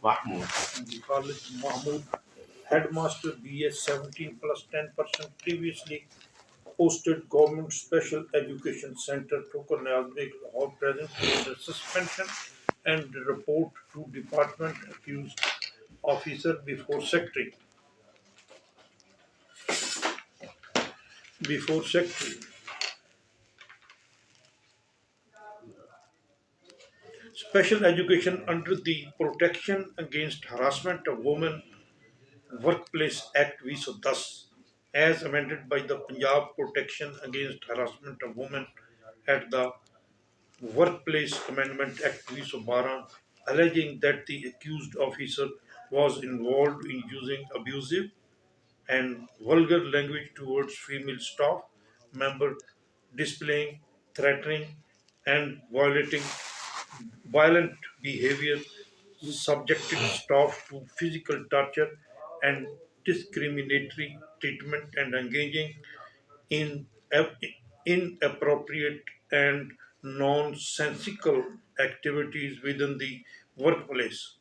Mahmood. College Mahmood, headmaster BS 17 plus 10% previously posted Government Special Education Center Tukur Niazbek Lahore present under suspension and report to department accused officer before secretary. Special education under the Protection Against Harassment of Women Workplace Act 2010 as amended by the Punjab Protection Against Harassment of Women at the Workplace Amendment Act 2012, alleging that the accused officer was involved in using abusive and vulgar language towards female staff member, displaying, threatening, and violent behavior, subjected staff to physical torture and discriminatory treatment, and engaging in inappropriate and nonsensical activities within the workplace.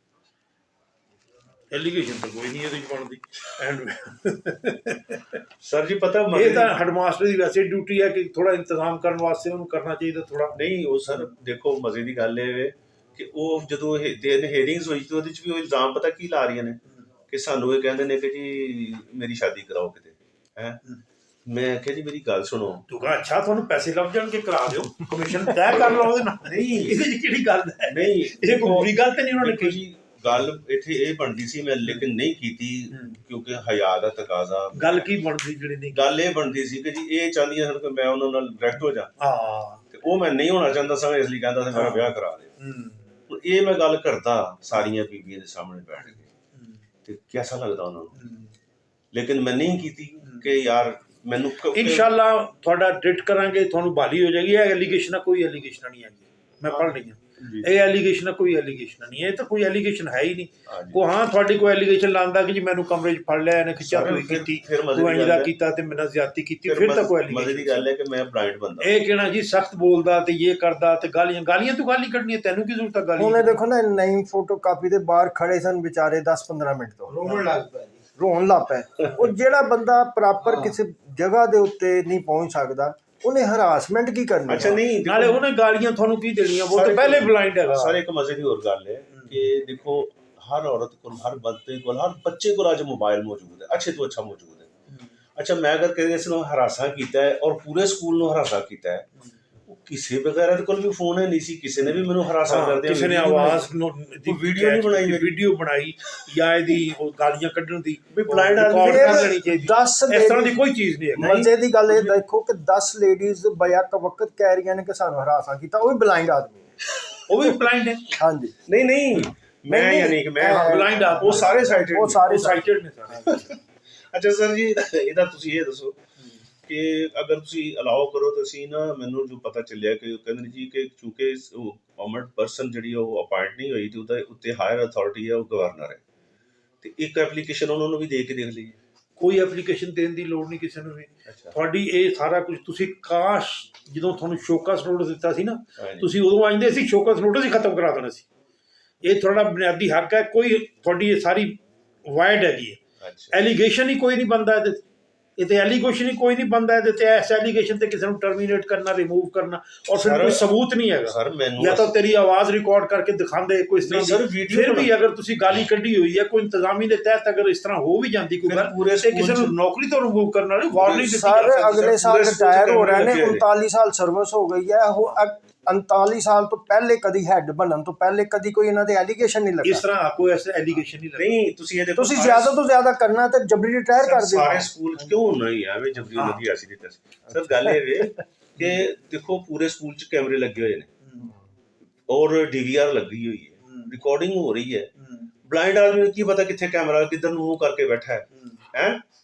Allegation तो कोई नहीं ਇਹਦੇ ਚ ਬਣਦੀ and sir ਜੀ ਪਤਾ ਇਹ ਤਾਂ ਹੈਡਮਾਸਟਰ ਦੀ ਵੈਸੇ ਡਿਊਟੀ ਹੈ ਕਿ ਥੋੜਾ ਇੰਤਜ਼ਾਮ ਕਰਨ ਵਾਸਤੇ ਉਹਨੂੰ ਕਰਨਾ ਚਾਹੀਦਾ ਥੋੜਾ ਨਹੀਂ ਉਹ ਸਰ ਦੇਖੋ ਮਜ਼ੇ ਦੀ ਗੱਲ ਇਹ ਵੇ ਕਿ ਉਹ ਜਦੋਂ ਹੀਅਰਿੰਗਸ ਹੋਈ ਤੇ ਉਹਦੇ ਚ ਵੀ ਉਹ ਇਲਜ਼ਾਮ ਪਤਾ ਕੀ ਲਾ ਰਹੀਆਂ ਨੇ ਕਿ ਸਾਨੂੰ ਇਹ ਕਹਿੰਦੇ ਨੇ ਕਿ ਜੀ ਮੇਰੀ ਸ਼ਾਦੀ ਕਰਾਓ ਕਿਤੇ ਹੈ ਮੈਂ ਆਖਿਆ ਜੀ ਮੇਰੀ ਗੱਲ ਸੁਣੋ ਤੂੰ ਕਹਾਂ ਅੱਛਾ ਤੁਹਾਨੂੰ ਪੈਸੇ ਲੱਭ ਜਾਣਗੇ ਕਰਾ ਦਿਓ ਕਮਿਸ਼ਨ ਤੈਅ ਕਰ ਲਓ ਉਹਦੇ ਨਾਲ ਨਹੀਂ ਇਹਦੇ ਚ ਕਿਹੜੀ ਗੱਲ ਹੈ ਨਹੀਂ ਇਹ ਕੋਈ ਬੁਰੀ ਗੱਲ ਤੇ ਨਹੀਂ ਉਹਨਾਂ ਨੇ ਦੇਖੋ ਜੀ ਗੱਲ ਇੱਥੇ ਇਹ ਬਣਦੀ ਸੀ ਮੈਂ ਲੇਕਿਨ ਨਹੀਂ ਕੀਤੀ ਕਿਉਂਕਿ ਹਯਾ ਦਾ ਤਕਾਜ਼ਾ ਗੱਲ ਕੀ ਬਣਦੀ ਜਿਹੜੀ ਨਹੀਂ ਗੱਲ ਇਹ ਬਣਦੀ ਸੀ ਕਿ ਜੀ ਇਹ ਚਾਹੁੰਦੀਆਂ ਸਨ ਕਿ ਮੈਂ ਉਹਨਾਂ ਨਾਲ ਡਾਇਰੈਕਟ ਹੋ ਜਾ ਹਾਂ ਤੇ ਉਹ ਮੈਂ ਨਹੀਂ ਹੋਣਾ ਚਾਹੁੰਦਾ ਸਾਂ ਇਸ ਲਈ ਕਹਿੰਦਾ ਸੀ ਮੇਰਾ ਵਿਆਹ ਕਰਾ ਦੇ ਹੁਣ ਇਹ ਮੈਂ ਗੱਲ ਕਰਦਾ ਸਾਰੀਆਂ ਬੀਬੀਆਂ ਦੇ ਸਾਹਮਣੇ ਬੈਠ ਕੇ ਤੇ ਕਿਹਦਾ ਲੱਗਦਾ ਉਹਨਾਂ ਨੂੰ ਲੇਕਿਨ ਮੈਂ ਨਹੀਂ ਕੀਤੀ ਕਿ ਯਾਰ ਮੈਨੂੰ ਇਨਸ਼ਾਅੱਲਾ ਤੁਹਾਡਾ ਟ੍ਰੀਟ ਕਰਾਂਗੇ ਤੁਹਾਨੂੰ ਬਾਲੀ ਹੋ ਜਾਏਗੀ ਇਹ ਐਲੀਗੇਸ਼ਨ ਕੋਈ ਐਲੀਗੇਸ਼ਨ ਨਹੀਂ ਹੈਗੀ ਮੈਂ ਪੜ੍ਹ ਲਈ ਇਹ ਐਲੀਗੇਸ਼ਨ ਕੋਈ ਐਲੀਗੇਸ਼ਨ ਨਹੀਂ ਇਹ ਤਾਂ ਕੋਈ ਐਲੀਗੇਸ਼ਨ ਹੈ ਹੀ ਨਹੀਂ ਕੋ ਹਾਂ ਤੁਹਾਡੀ ਕੋਈ ਐਲੀਗੇਸ਼ਨ ਲਾਉਂਦਾ ਕਿ ਜੀ ਮੈਨੂੰ ਕਮਰੇ 'ਚ ਫੜ ਲਿਆ ਇਹਨੇ ਖਿੱਚਾ ਤੋਈ ਕੀਤੀ ਤੂੰ ਇੰਜਦਾ ਕੀਤਾ ਤੇ ਮੇਰੇ ਨਾਲ ਜ਼ਿਆਦਤੀ ਕੀਤੀ ਫਿਰ ਤਾਂ ਕੋਈ ਐਲੀਗੇਸ਼ਨ ਮਜ਼ੇ ਦੀ ਗੱਲ ਹੈ ਕਿ ਮੈਂ ਬਲਾਈਂਡ ਬੰਦਾ ਇਹ ਕਹਿਣਾ ਜੀ ਸਖਤ ਬੋਲਦਾ ਤੇ ਇਹ ਕਰਦਾ ਤੇ ਗਾਲੀਆਂ ਤੂੰ ਗਾਲੀ ਕੱਢਣੀ ਹੈ ਤੈਨੂੰ ਕੀ ਜ਼ਰੂਰਤ ਹੈ ਗਾਲੀ ਉਹਨੇ ਦੇਖੋ ਨਾ ਨਈ ਫੋਟੋ ਕਾਪੀ ਦੇ ਬਾਹਰ ਖੜੇ ਸਨ ਵਿਚਾਰੇ 10-15 ਮਿੰਟ ਤੋਂ ਰੋਣ ਲੱਗ ਪਏ ਉਹ ਜਿਹੜਾ ਬੰਦਾ ਪ੍ਰੋਪਰ ਕਿਸੇ ਜਗ੍ਹਾ ਦੇ ਉੱਤੇ ਨਹੀਂ ਪਹੁੰਚ ਸਕਦਾ ਉਹਨੇ ਹਰਾਸਮੈਂਟ ਕੀ ਕਰਨੀ ਅੱਛਾ ਨਹੀਂ ਨਾਲੇ ਉਹਨੇ ਗਾਲੀਆਂ ਤੁਹਾਨੂੰ ਕੀ ਦੇਣੀਆਂ ਉਹ ਤਾਂ ਪਹਿਲੇ ਬਲਾਈਂਡ ਹੈਗਾ ਸਾਰੇ ਇੱਕ ਮਜ਼ੇ ਦੀ ਹੋਰ ਗੱਲ ਹੈ ਕਿ ਦੇਖੋ ਹਰ ਔਰਤ ਕੋਲ ਹਰ ਬੰਦੇ ਕੋਲ ਹਰ ਬੱਚੇ ਕੋਲ ਅੱਜ ਮੋਬਾਈਲ ਮੌਜੂਦ ਹੈ ਅੱਛੇ ਤੋਂ ਅੱਛਾ ਮੌਜੂਦ ਹੈ ਅੱਛਾ ਮੈਂ ਅਗਰ ਕਿਸੇ ਨੂੰ ਹਰਾਸਾ ਕੀਤਾ ਹੈ ਔਰ ਪੂਰੇ ਸਕੂਲ ਨੂੰ ਹਰਾਸਾ ਕੀਤਾ ਹੈ ਉਹ ਕਿਸੇ ਵਗੈਰਾ ਦੇ ਕੋਲ ਵੀ ਫੋਨ ਹੈ ਨਹੀਂ ਸੀ ਕਿਸੇ ਨੇ ਵੀ ਮੈਨੂੰ ਹਰਾਸਾ ਕਰਦੇ ਕਿਸੇ ਨੇ ਆਵਾਜ਼ ਦੀ ਵੀਡੀਓ ਨਹੀਂ ਬਣਾਈ ਵੀਡੀਓ ਬਣਾਈ ਜਾਂ ਇਹਦੀ ਉਹ ਗਾਲੀਆਂ ਕੱਢਣ ਦੀ ਵੀ ਬਲਾਈਂਡ ਰਿਕਾਰਡ ਕਰ ਲੈਣੀ ਚਾਹੀਦੀ 10 ਇਸ ਤਰ੍ਹਾਂ ਦੀ ਕੋਈ ਚੀਜ਼ ਨਹੀਂ ਹੈ ਮਜ਼ੇ ਦੀ ਗੱਲ ਇਹ ਦੇਖੋ ਕਿ 10 ਲੇਡੀਜ਼ ਬਯਕ ਵਕਤ ਕਹਿ ਰਹੀਆਂ ਨੇ ਕਿ ਸਾਨੂੰ ਹਰਾਸਾ ਕੀਤਾ ਉਹ ਵੀ ਬਲਾਈਂਡ ਆਦਮੀ ਉਹ ਵੀ ਬਲਾਈਂਡ ਹੈ ਹਾਂਜੀ ਨਹੀਂ ਮੈਂ ਯਾਨੀ ਕਿ ਮੈਂ ਬਲਾਈਂਡ ਆ ਉਹ ਸਾਰੇ ਸਾਈਟਡ ਉਹ ਸਾਰੇ ਸਾਈਟਡ ਨੇ ਸਾਰੇ ਅੱਛਾ ਸਰ ਜੀ ਇਹਦਾ ਤੁਸੀਂ ਇਹ ਦੱਸੋ ਕਿ ਅਗਰ ਤੁਸੀਂ ਅਲਾਓ ਕਰੋ ਤਾਂ ਅਸੀਂ ਨਾ ਮੈਨੂੰ ਜੋ ਪਤਾ ਚੱਲਿਆ ਕਿ ਕਹਿੰਦੇ ਨੇ ਜੀ ਕਿ ਕਿਉਂਕਿ ਗਵਰਨਮੈਂਟ ਪਰਸਨ ਜਿਹੜੀ ਉਹ ਅਪਾਇੰਟ ਨਹੀਂ ਹੋਈ ਤੇ ਉਹਦਾ ਉੱਤੇ ਹਾਇਰ ਅਥਾਰਟੀ ਹੈ ਉਹ ਗਵਰਨਰ ਹੈ ਤੇ ਇੱਕ ਐਪਲੀਕੇਸ਼ਨ ਉਹਨਾਂ ਨੂੰ ਵੀ ਦੇ ਕੇ ਦੇਖ ਲਈ ਕੋਈ ਐਪਲੀਕੇਸ਼ਨ ਦੇਣ ਦੀ ਲੋੜ ਨਹੀਂ ਕਿਸੇ ਨੂੰ ਵੀ ਤੁਹਾਡੀ ਇਹ ਸਾਰਾ ਕੁਝ ਤੁਸੀਂ ਕਾਸ਼ ਜਦੋਂ ਤੁਹਾਨੂੰ ਸ਼ੋਕਸ ਨੋਟਿਸ ਦਿੱਤਾ ਸੀ ਨਾ ਤੁਸੀਂ ਉਦੋਂ ਆਂਦੇ ਸੀ ਸ਼ੋਕਸ ਨੋਟਿਸ ਹੀ ਖਤਮ ਕਰਾ ਦੇਣਾ ਸੀ ਇਹ ਤੁਹਾਡਾ ਬੁਨਿਆਦੀ ਹੱਕ ਹੈ ਕੋਈ ਤੁਹਾਡੀ ਇਹ ਸਾਰੀ ਵਾਇਡ ਹੈਗੀ ਹੈ ਐਲੀਗੇਸ਼ਨ ਹੀ ਕੋਈ ਨਹੀਂ ਬਣਦਾ ਇਹਦੇ ਇਹ ਤੇ ਐਲੀਗੇਸ਼ਨ ਹੀ ਕੋਈ ਨਹੀਂ ਬਣਦਾ ਇਹਦੇ ਤੇ ਇਸ ਐਲੀਗੇਸ਼ਨ ਤੇ ਕਿਸੇ ਨੂੰ ਟਰਮੀਨੇਟ ਕਰਨਾ ਰਿਮੂਵ ਕਰਨਾ ਔਰ ਫਿਰ ਕੋਈ ਸਬੂਤ ਨਹੀਂ ਹੈਗਾ ਜਾਂ ਤਾਂ ਤੇਰੀ ਆਵਾਜ਼ ਰਿਕਾਰਡ ਕਰਕੇ ਦਿਖਾਉਂਦੇ ਕੋਈ ਇਸ ਤਰ੍ਹਾਂ ਦੀ ਫਿਰ ਵੀ ਅਗਰ ਤੁਸੀਂ ਗਾਲੀ ਕੱਢੀ ਹੋਈ ਹੈ ਕੋਈ ਇੰਤਜ਼ਾਮੀ ਦੇ ਤਹਿਤ ਅਗਰ ਇਸ ਤਰ੍ਹਾਂ ਹੋ ਵੀ ਜਾਂਦੀ ਕੋਈ ਗੱਲ ਤੇ ਕਿਸੇ ਨੂੰ ਨੌਕਰੀ ਤੋਂ ਰਿਮੂਵ ਕਰਨ ਵਾਲੀ ਵਾਰਨਿੰਗ ਦਿੱਤੀ ਸਰ ਅਗਲੇ ਸਾਲ ਰਿਟਾਇਰ ਹੋ ਰਹੇ ਨੇ 39 ਸਾਲ ਸਰਵਿਸ ਹੋ ਗਈ ਹੈ ਉਹ 39 ਸਾਲ ਤੋਂ ਪਹਿਲੇ ਕਦੀ ਹੈੱਡ ਬਣਨ ਤੋਂ ਪਹਿਲੇ ਕਦੀ ਕੋਈ ਇਹਨਾਂ ਦੇ ਐਲੀਗੇਸ਼ਨ ਨਹੀਂ ਲੱਗਾ ਇਸ ਤਰ੍ਹਾਂ ਕੋਈ ਐਸਾ ਐਲੀਗੇਸ਼ਨ ਨਹੀਂ ਲੱਗਾ ਨਹੀਂ ਤੁਸੀਂ ਇਹ ਦੇਖੋ ਤੁਸੀਂ ਜ਼ਿਆਦਾ ਤੋਂ ਜ਼ਿਆਦਾ ਕਰਨਾ ਤੇ ਜਬਰੀ ਰਿਟਾਇਰ ਕਰ ਦਿਓ ਸਾਰੇ ਸਕੂਲ ਕਿਉਂ ਨਹੀਂ ਆਵੇ ਜਬਰੀ ਨਦੀ ਐਸੀ ਦਿੱਤਾ ਸਰ ਗੱਲ ਇਹ ਵੇ ਕਿ ਦੇਖੋ ਪੂਰੇ ਸਕੂਲ 'ਚ ਕੈਮਰੇ ਲੱਗੇ ਹੋਏ ਨੇ ਔਰ ਡੀਵੀਆਰ ਲੱਗੀ ਹੋਈ ਹੈ ਰਿਕਾਰਡਿੰਗ ਹੋ ਰਹੀ ਹੈ ਬਲਾਈਂਡ ਆਦਮੀ ਨੂੰ ਕੀ ਪਤਾ ਕਿੱਥੇ ਕੈਮਰਾ ਕਿੱਧਰ ਨੂੰ ਮੂੰਹ ਕਰਕੇ ਬੈਠਾ ਹੈ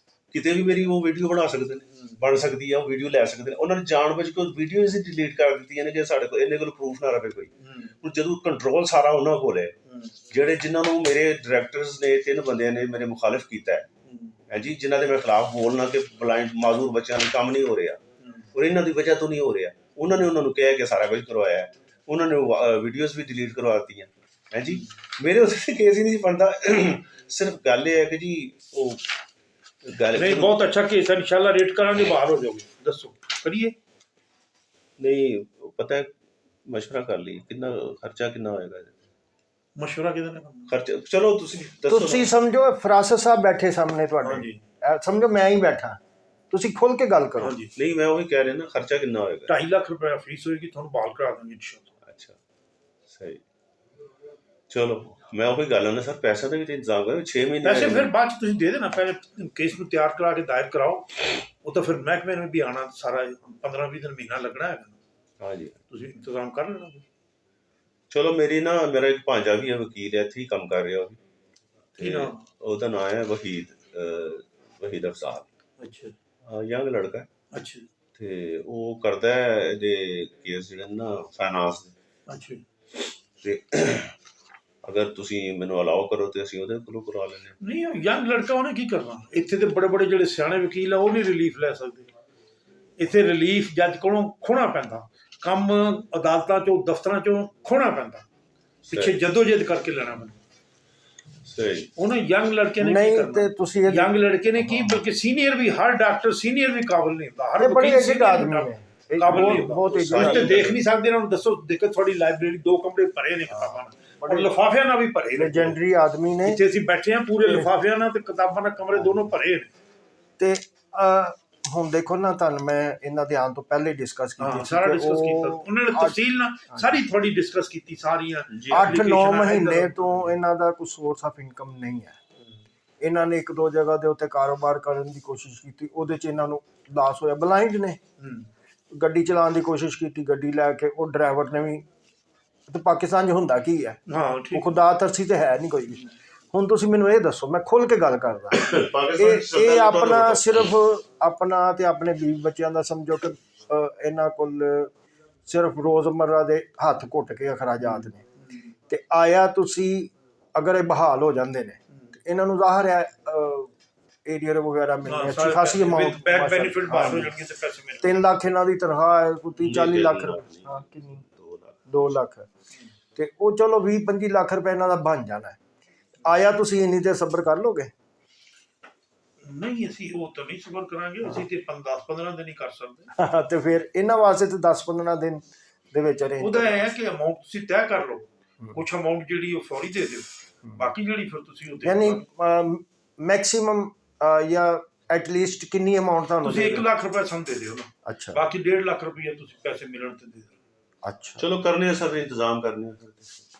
ਕਿਤੇ ਵੀ ਮੇਰੀ ਉਹ ਵੀਡੀਓ ਬਣਾ ਸਕਦੇ ਨੇ ਬਣ ਸਕਦੀ ਹੈ ਉਹ ਵੀਡੀਓ ਲੈ ਸਕਦੇ ਨੇ ਉਹਨਾਂ ਨੇ ਜਾਣ ਬੁੱਝ ਕੇ ਵੀਡੀਓ ਅਸੀਂ ਡਿਲੀਟ ਕਰ ਦਿੱਤੀਆਂ ਨੇ ਕਿ ਸਾਡੇ ਕੋਲ ਇਹਨੇ ਕੋਲ ਪ੍ਰੂਫ ਨਾ ਰਹੇ ਕੋਈ ਹੁਣ ਜਦੋਂ ਕੰਟਰੋਲ ਸਾਰਾ ਉਹਨਾਂ ਕੋਲ ਹੈ ਜਿਹੜੇ ਜਿਨ੍ਹਾਂ ਨੂੰ ਮੇਰੇ ਡਾਇਰੈਕਟਰਸ ਨੇ 3 ਬੰਦਿਆਂ ਨੇ ਮੇਰੇ ਮੁਖਾਲਿਫ ਕੀਤਾ ਹੈ ਜੀ ਜਿਨ੍ਹਾਂ ਦੇ ਮੈਂ ਖਿਲਾਫ ਬੋਲਣਾ ਕਿ ਬਲਾਈਂਡ ਮਾਜ਼ੂਰ ਬੱਚਿਆਂ ਨੂੰ ਕੰਮ ਨਹੀਂ ਹੋ ਰਿਹਾ ਔਰ ਇਹਨਾਂ ਦੀ ਵਜ੍ਹਾ ਤੋਂ ਨਹੀਂ ਹੋ ਰਿਹਾ ਉਹਨਾਂ ਨੇ ਉਹਨਾਂ ਨੂੰ ਕਿਹਾ ਕਿ ਸਾਰਾ ਕੁਝ ਕਰਵਾਇਆ ਉਹਨਾਂ ਨੇ ਵੀਡੀਓਜ਼ ਵੀ ਡਿਲੀਟ ਕਰਵਾ ਦਿੱਤੀਆਂ ਹੈ ਜੀ। ਮੇਰੇ ਉੱਤੇ ਕੇਸ ਹੀ ਨਹੀਂ ਬਣਦਾ। ਸਿਰਫ ਗੱਲ ਇਹ ਹੈ ਕਿ ਜੀ ਉਹ ਗੱਲ ਨਹੀਂ, ਬਹੁਤ ਅੱਛਾ ਕੇਸ ਹੈ, ਇਨਸ਼ਾਅੱਲਾ ਰੇਟ ਕਰਾਂਗੇ, ਬਾਹਰ ਹੋ ਜਾਓਗੇ। ਦੱਸੋ ਕਰੀਏ? ਨਹੀਂ ਪਤਾ ਹੈ, ਮਸ਼ਵਰਾ ਕਰ ਲਈ ਕਿੰਨਾ ਖਰਚਾ ਕਿੰਨਾ ਹੋਏਗਾ ਇਹਦੇ ਤੇ? ਮਸ਼ਵਰਾ ਕਿਹਦੇ ਨਾਲ ਕਰਨਾ? ਖਰਚਾ ਚਲੋ ਤੁਸੀਂ ਦੱਸੋ। ਤੁਸੀਂ ਸਮਝੋ ਫਰਾਸਤ ਸਾਹਿਬ ਬੈਠੇ ਸਾਹਮਣੇ ਤੁਹਾਡੇ, ਹਾਂਜੀ ਸਮਝੋ ਮੈਂ ਹੀ ਬੈਠਾ, ਤੁਸੀਂ ਖੁੱਲ ਕੇ ਗੱਲ ਕਰੋ। ਹਾਂਜੀ, ਨਹੀਂ ਮੈਂ ਉਹੀ ਕਹਿ ਰਿਹਾ ਨਾ, ਖਰਚਾ ਕਿੰਨਾ ਹੋਏਗਾ? 2.5 ਲੱਖ ਰੁਪਏ ਫੀਸ ਹੋਏਗੀ, ਤੁਹਾਨੂੰ ਬਾਲ ਕਰਾ ਦਾਂਗੇ ਇਨਸ਼ਾਅੱਲਾ। ਅੱਛਾ ਸਹੀ, ਚਲੋ ਮੈਂ ਉਹੀ ਗੱਲ ਆ ਨਾ ਸਰ, ਪੈਸਾ ਦਾ ਵੀ ਤਾਂ ਇੰਤਜ਼ਾਮ ਕਰੋ। 6 ਮਹੀਨੇ ਪੈਸੇ ਫਿਰ ਬਾਅਦ ਚ ਤੁਸੀਂ ਦੇ ਦੇਣਾ, ਪਹਿਲੇ ਕੇਸ ਨੂੰ ਤਿਆਰ ਕਰਾ ਕੇ ਦਾਇਰ ਕਰਾਓ। ਉਹ ਤਾਂ ਫਿਰ ਮਹਿਕਮੇ ਨੂੰ ਵੀ ਆਉਣਾ ਸਾਰਾ 15-20 ਦਿਨ ਮਹੀਨਾ ਲੱਗਣਾ ਹੈਗਾ, ਹਾਂਜੀ ਤੁਸੀਂ ਇੰਤਜ਼ਾਮ ਕਰ ਲੈਣਾ। ਚਲੋ ਮੇਰਾ ਇੱਕ ਭਾਂਜਾ ਵੀ ਹੈ, ਵਕੀਲ ਹੈ, ਇੱਥੇ ਹੀ ਕੰਮ ਕਰ ਰਿਹਾ ਉਹ ਵੀ। ਕੀ ਨਾਮ? ਉਹਦਾ ਨਾਮ ਹੈ ਵਹੀਦ ਅਫਜ਼ਾਲ। ਅੱਛਾ ਯੰਗ ਲੜਕਾ ਹੈ, ਅੱਛਾ ਤੇ ਉਹ ਕਰਦਾ ਹੈ ਇਹਦੇ ਕੇਸ ਜਿਹੜੇ ਨਾ ਫਾਈਨਾਂਸ ਦੇ। ਅੱਛਾ। ਤੇ ਅਗਰ ਤੁਸੀਂ ਮੈਨੂੰ ਅਲਾਓ ਕਰੋ ਤੇ ਅਸੀਂ ਉਹਦੇ ਕੋਲੋਂ ਕਰਾ ਲੈਂਦੇ ਹਾਂ। ਨਹੀਂ, ਯੰਗ ਲੜਕਾ ਉਹਨੇ ਕੀ ਕਰਨਾ? ਇੱਥੇ ਤੇ ਬੜੇ ਬੜੇ ਜਿਹੜੇ ਸਿਆਣੇ ਵਕੀਲ ਆ ਉਹ ਨਹੀਂ ਰਿਲੀਫ ਲੈ ਸਕਦੇ। ਇੱਥੇ ਰਿਲੀਫ ਜੱਜ ਕੋਲੋਂ ਖੋਣਾ ਪੈਂਦਾ, ਕੰਮ ਅਦਾਲਤਾਂ ਚੋਂ ਦਫ਼ਤਰਾਂ ਚੋਂ ਖੋਣਾ ਪੈਂਦਾ, ਪਿੱਛੇ ਜਦੋਜਹਿਦ ਕਰਕੇ ਲੈਣਾ ਪੈਂਦਾ। ਸਹੀ। ਉਹਨੇ ਯੰਗ ਲੜਕੇ ਨੇ ਕੀ ਨਹੀਂ ਕਰਨਾ? ਤੇ ਤੁਸੀਂ ਯੰਗ ਲੜਕੇ ਨੇ ਕੀ, ਬਲਕਿ ਸੀਨੀਅਰ ਵੀ, ਹਰ ਡਾਕਟਰ ਸੀਨੀਅਰ ਵੀ ਕਾਬਲ ਨਹੀਂ ਹੁੰਦਾ, ਹਰ ਬੜੇ ਵਕੀਲ ਏਜਡ senior ਆਦਮੀ ਵੀ ਨੇ, ਕਾਬਲ ਨਹੀਂ ਹੁੰਦਾ। ਬਹੁਤ ਤੁਸੀਂ ਏਜਡ ਤੇ ਦੇਖ ਨਹੀਂ ਸਕਦੇ ਇਹਨਾਂ ਨੂੰ। ਦੱਸੋ, ਦੇਖੋ ਤੁਹਾਡੀ ਲਾਇਬ੍ਰੇਰੀ 2 ਕਮਰੇ ਭਰੇ ਨੇ ਕਿਤਾਬਾਂ ਨਾਲ, ਔਰ ਲਿਫਾਫਿਆਂ ਨਾਲ ਵੀ ਭਰੇ ਨੇ। ਲੈਜੈਂਡਰੀ ਆਦਮੀ ਨੇ। ਜਿੱਥੇ ਅਸੀਂ ਬੈਠੇ ਹਾਂ ਪੂਰੇ ਲਿਫਾਫਿਆਂ ਨਾਲ ਤੇ ਕਿਤਾਬਾਂ ਨਾਲ ਕਮਰੇ ਦੋਨੋਂ ਭਰੇ ਨੇ। ਤੇ ਹੁਣ ਦੇਖੋ ਨਾ, ਤੁਹਾਨੂੰ ਮੈਂ ਇਹਨਾਂ ਦੇ ਆਉਣ ਤੋਂ ਪਹਿਲੇ ਡਿਸਕਸ ਕੀਤੀ ਸੀ, ਸਾਰਾ ਡਿਸਕਸ ਕੀਤਾ ਉਹਨਾਂ ਨੇ ਤਫਸੀਲ ਨਾਲ, ਸਾਰੀ ਤੁਹਾਡੀ ਡਿਸਕਸ ਕੀਤੀ ਸਾਰੀਆਂ। 8-9 ਮਹੀਨੇ ਤੋਂ ਇਹਨਾਂ ਦਾ ਕੋਈ ਸੋਰਸ ਆਫ ਇਨਕਮ ਨਹੀਂ ਹੈ। ਇਹਨਾਂ ਨੇ 1-2 ਜਗ੍ਹਾ ਦੇ ਉੱਤੇ ਕਾਰੋਬਾਰ ਕਰਨ ਦੀ ਕੋਸ਼ਿਸ਼ ਕੀਤੀ, ਉਹਦੇ 'ਚ ਇਹਨਾਂ ਨੂੰ ਲਾਸ ਹੋਇਆ। ਬਲਾਈਂਡ ਨੇ, ਗੱਡੀ ਚਲਾਉਣ ਦੀ ਕੋਸ਼ਿਸ਼ ਕੀਤੀ, ਗੱਡੀ ਲੈ ਕੇ ਉਹ ਡਰਾਈਵਰ ਨੇ ਵੀ। ਤੇ ਪਾਕਿਸਤਾਨ 'ਚ ਹੁੰਦਾ ਕੀ ਹੈ, ਉਹ ਖੁਦਾ ਤਰਸੀ ਤੇ ਹੈ ਨਹੀਂ ਕੋਈ ਵੀ। ਹੁਣ ਤੁਸੀਂ ਮੈਨੂੰ ਇਹ ਦੱਸੋ, ਮੈਂ ਖੁੱਲ ਕੇ ਗੱਲ ਕਰਦਾ, ਇਹ ਆਪਣਾ ਸਿਰਫ ਆਪਣਾ ਤੇ ਆਪਣੇ ਬੀਵੀ ਬੱਚਿਆਂ ਦਾ ਸਮਝੋ ਕਿ ਇਹਨਾਂ ਕੋਲ ਸਿਰਫ ਰੋਜ਼ਮर्रा ਦੇ ਹੱਥ ਘੁੱਟ ਕੇ ਅਖਰਾਜਾਤ ਨੇ। ਤੇ ਆਇਆ ਤੁਸੀਂ, ਅਗਰ ਇਹ ਬਹਾਲ ਹੋ ਜਾਂਦੇ ਨੇ, ਇਹਨਾਂ ਨੂੰ ਜ਼ਾਹਰ ਹੈ ਏਰੀਅਰ ਵਗੈਰਾ ਮਿਲਣੇ, ਅੱਛੀ ਖਾਸੀ ਅਮਾਊਂਟ, 3 ਲੱਖ ਇਹਨਾਂ ਦੀ ਤਨਖਾਹ ਹੈ, 30-40 ਲੱਖ ਰੁਪਏ। ਹਾਂ, ਕਿੰਨੀ? 2 ਲੱਖ। ਤੇ ਉਹ ਚਲੋ 20-25 ਲੱਖ ਰੁਪਏ ਇਹਨਾਂ ਦਾ ਬਣ ਜਾਣਾ। ਆਇਆ ਤੁਸੀਂ ਇੰਨੀ ਦੇਰ ਸਬਰ ਕਰ ਲੋਗੇ? ਨਹੀਂ, ਅਸੀਂ ਉਹ ਤਾਂ ਨਹੀਂ ਸਬਰ ਕਰਾਂਗੇ, ਅਸੀਂ ਤੇ 10-15 ਦਿਨ ਹੀ ਕਰ ਸਕਦੇ। ਤੇ ਫਿਰ ਇਹਨਾਂ ਵਾਸਤੇ ਤੇ 10-15 ਦਿਨ ਦੇ ਵਿੱਚ ਅਰੇਂਜ। ਉਹਦਾ ਇਹ ਹੈ ਕਿ ਅਮਾਊਂਟ ਤੁਸੀਂ ਤੈਅ ਕਰ ਲਓ, ਕੁਛ ਅਮਾਊਂਟ ਜਿਹੜੀ ਉਹ ਫੌਰੀ ਦੇ ਦਿਓ, ਬਾਕੀ ਜਿਹੜੀ ਫਿਰ ਤੁਸੀਂ ਉਹ ਯਾਨੀ ਮੈਕਸਿਮਮ ਜਾਂ ਐਟਲੀਸਟ ਕਿੰਨੀ ਅਮਾਊਂਟ ਤੁਹਾਨੂੰ? ਤੁਸੀਂ 1 ਲੱਖ ਰੁਪਏ ਸਾਨੂੰ ਦੇ ਦਿਓ ਨਾ, ਅੱਛਾ, ਬਾਕੀ 1.5 ਲੱਖ ਰੁਪਏ ਤੁਸੀਂ ਪੈਸੇ ਮਿਲਣ ਤੇ ਦੇ ਦਿਓ। ਅੱਛਾ ਚਲੋ ਕਰਨੇ ਆ ਸਰ, ਇੰਤਜ਼ਾਮ ਕਰਨੇ ਆ।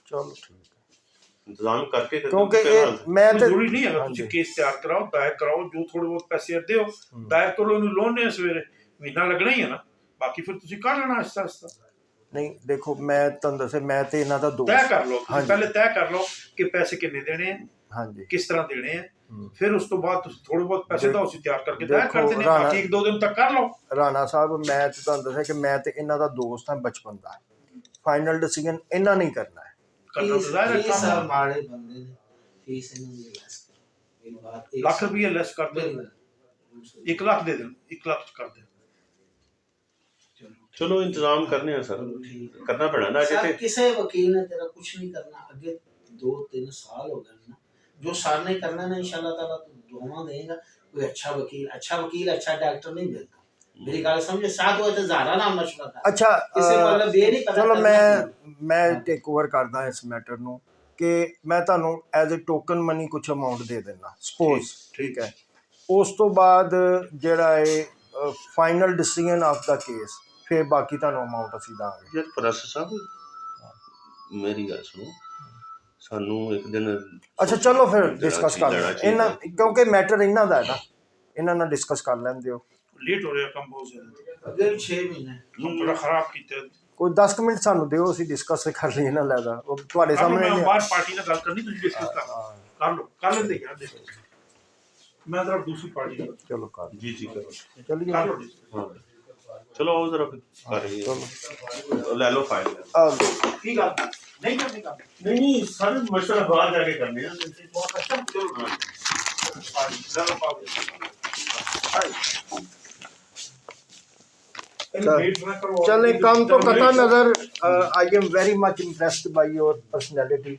ਚਲੋ ਠੀਕ ਹੈ, ਇੰਤਜ਼ਾਮ ਕਰਕੇ, ਕਿਉਂਕਿ ਇਹ ਮੈਂ ਤੇ ਜ਼ਰੂਰੀ ਨਹੀਂ ਹੈਗਾ ਤੁਸੀਂ ਕੇਸ ਤਿਆਰ ਕਰਾਓ, ਦਾਇਰ ਕਰਾਓ, ਜੋ ਥੋੜੇ ਬਹੁਤ ਪੈਸੇ ਦਿਓ, ਦਾਇਰ ਕਰੋ, ਇਹਨੂੰ ਲੋਨ ਨੇ ਸਵੇਰੇ ਮਹੀਨਾ ਲੱਗਣਾ ਹੀ ਹੈ ਨਾ, ਬਾਕੀ ਫਿਰ ਤੁਸੀਂ ਕਰ ਲੈਣਾ ਆਹਿਸਤਾ ਆਹਿਸਤਾ। ਨਹੀਂ ਦੇਖੋ, ਮੈਂ ਤੁਹਾਨੂੰ ਦੱਸਿਆ, ਮੈਂ ਤੇ ਇਹਨਾਂ ਦਾ ਤੈਅ ਦੋਸਤ। ਕਰ ਲਓ, ਪਹਿਲੇ ਤੈਅ ਕਰ ਲਓ ਕਿ ਪੈਸੇ ਕਿੰਨੇ ਦੇਣੇ ਆ, ਹਾਂਜੀ, ਕਿਸ ਤਰ੍ਹਾਂ ਦੇਣੇ ਆ, ਫਿਰ ਉਸ ਤੋਂ ਬਾਅਦ ਤੁਸੀਂ ਥੋੜੇ ਬਹੁਤ ਪੈਸੇ ਦਾ ਅਸੀਂ ਤਿਆਰ ਕਰਕੇ ਦਾਇਰ ਕਰ ਦਿੰਦੇ ਹਾਂ, ਬਾਕੀ 1-2 ਦਿਨ ਤੱਕ ਕਰ ਲਓ। ਰਾਣਾ ਸਾਹਿਬ, ਮੈਂ ਤੇ ਤੁਹਾਨੂੰ ਦੱਸਿਆ ਕਿ ਮੈਂ ਤੇ ਇਹਨਾਂ ਦਾ ਦੋਸਤ ਹਾਂ ਬਚਪਨ ਦਾ। ਫਾਈਨਲ ਡਿਸੀਜਨ ਇਹਨਾਂ ਨਹੀਂ ਕਰਨਾ ਹੈ। ਮਾੜੇ ਬੰਦੇ ਨੇ, ਫੀਸ ਇਹਨਾਂ ਦੀ ਲੱਖ ਰੁਪਏ ਲੈਸ ਕਰ ਦੇ, 1 ਲੱਖ ਦੇ ਦੇਣ, 1 ਲੱਖ ਕਰ ਦੇ। ਚਲੋ ਇੰਤਜ਼ਾਮ ਕਰਨੇ ਆ ਸਰ, ਕਰਨਾ ਪੈਣਾ ਨਾ। सर किसी वकील ने तेरा कुछ नहीं करना, आगे 2-3 साल हो गए ना, जो सर ने करना ना इंशाल्लाह ताला तो दुआ देगा। कोई अच्छा वकील अच्छा डॉक्टर नहीं मिलता, मेरी गल समझे। साथ हुए तो ज़ारा नाम मशवरा था। ਅੱਛਾ, इसे मतलब ये नहीं पता। ਚਲੋ ਮੈਂ ਟੇਕ ਓਵਰ ਕਰਦਾ ਇਸ ਮੈਟਰ ਨੂੰ ਕਿ ਮੈਂ ਤੁਹਾਨੂੰ ਐਜ਼ ਅ ਟੋਕਨ ਮਨੀ ਕੁਝ ਅਮਾਉਂਟ ਦੇ ਦਿੰਦਾ, ਸਪੋਜ਼, ਠੀਕ ਹੈ। ਉਸ ਤੋਂ ਬਾਅਦ ਜਿਹੜਾ ਹੈ final decision of the case, ਫਿਰ ਬਾਕੀ ਤੁਹਾਨੂੰ ਅਮਾਉਂਟ ਅਸੀਂ ਦਾਂਗੇ। ਯਾਰ ਪ੍ਰੋਫੈਸਰ ਸਾਹਿਬ, ਮੇਰੀ ਗੱਲ ਸੁਣੋ, ਸਾਨੂੰ ਇੱਕ ਦਿਨ। ਅੱਛਾ ਚਲੋ ਫਿਰ ਡਿਸਕਸ ਕਰ ਲੈਂਦੇ ਇਹਨਾਂ, ਕਿਉਂਕਿ ਮੈਟਰ ਇਹਨਾਂ ਦਾ ਹੈ ਨਾ, ਇਹਨਾਂ ਨਾਲ ਡਿਸਕਸ ਕਰ ਲੈਂਦੇ ਹੋ। ਲੇਟ ਹੋ ਰਿਹਾ ਕੰਮ ਬਹੁਤ ਜ਼ਿਆਦਾ, अगर 6 महीने ਬੜਾ ਖਰਾਬ ਕੀਤਾ। ਕੋਈ 10 ਮਿੰਟ ਸਾਨੂੰ ਦਿਓ, ਅਸੀਂ ਡਿਸਕਸ ਕਰ ਲਈਏ ਨਾ। ਲੈਦਾ ਉਹ ਤੁਹਾਡੇ ਸਾਹਮਣੇ ਮੈਂ ਬਾਹਰ ਪਾਰਟੀ ਨਾਲ ਗੱਲ ਕਰਨੀ, ਤੁਸੀਂ ਡਿਸਕਸ ਕਰ ਲਓ, ਕਰ ਲੈਂਦੇ ਯਾਰ ਡਿਸਕਸ। ਮੈਂ ਜਰਾ ਦੂਸਰੀ ਪਾਰਟੀ ਨਾਲ। ਚਲੋ ਕਰ ਜੀ ਕਰੋ, ਚਲਿਏ, ਕਰ ਲਓ discuss। ਹਾਂ ਚਲੋ ਆਓ ਜ਼ਰਾ ਕਰ ਰਹੀ ਲੈ ਲਓ ਫਾਈਲ। ਕੀ ਗੱਲ ਨਹੀਂ ਕਰਨੀ ਕੰਮ? ਨਹੀਂ ਸਾਰੇ ਮਸ਼ਵਰਾ ਬਾਹਰ ਜਾ ਕੇ ਕਰਨੇ ਆ। ਬਹੁਤ ਅੱਛਾ, ਚਲੋ ਪਾਰਟੀ ਜ਼ਰਾ ਪਾਓ। चल एक काम तो कता नजर I am very much impressed by your personality.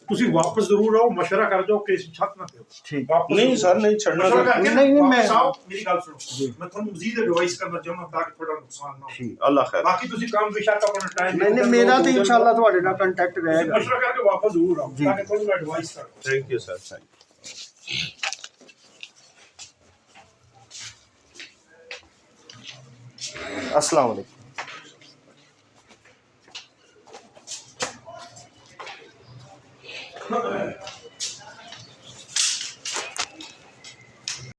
ਤੁਸੀਂ ਵਾਪਸ ਜ਼ਰੂਰ ਆਓ, ਮਸ਼ਵਰਾ ਕਰ ਜਾਓ ਕਿ ਇਸ ਛੱਤ ਨਾ ਦਿਓ। ਠੀਕ ਵਾਪਸ ਨਹੀਂ ਸਰ, ਨਹੀਂ ਛੱਡਣਾ ਮਸ਼ਵਰਾ ਸਰ। ਕਰਕੇ ਨਹੀਂ, ਮੈਂ- ਵਾਪਸ ਆਓ, ਮੇਰੀ ਗੱਲ ਸੁਣੋ, ਮੈਂ ਤੁਹਾਨੂੰ ਮਜ਼ੀਦ ਐਡਵਾਈਸ ਕਰਨਾ ਚਾਹੁੰਦਾ ਤਾਂ ਕਿ ਤੁਹਾਡਾ ਨੁਕਸਾਨ ਨਾ ਹੋ। ठीक ਅੱਲਾ ਖੈਰ। ਬਾਕੀ ਤੁਸੀਂ ਕੰਮ ਬੇਸ਼ੱਕ ਆਪਣਾ ਟਾਈਮ मैंने मेरा तो इंशाल्लाह ਤੁਹਾਡੇ ਨਾਲ ਕੰਟੈਕਟ रहेगा। ਮਸ਼ਵਰਾ ਕਰਕੇ ਵਾਪਸ ਜ਼ਰੂਰ ਆਓ ਤਾਂ ਕਿ ਤੁਹਾਨੂੰ ਐਡਵਾਈਸ ਕਰਾਂ। Thank you sir, thank you. अस्सलाम वालेकुम।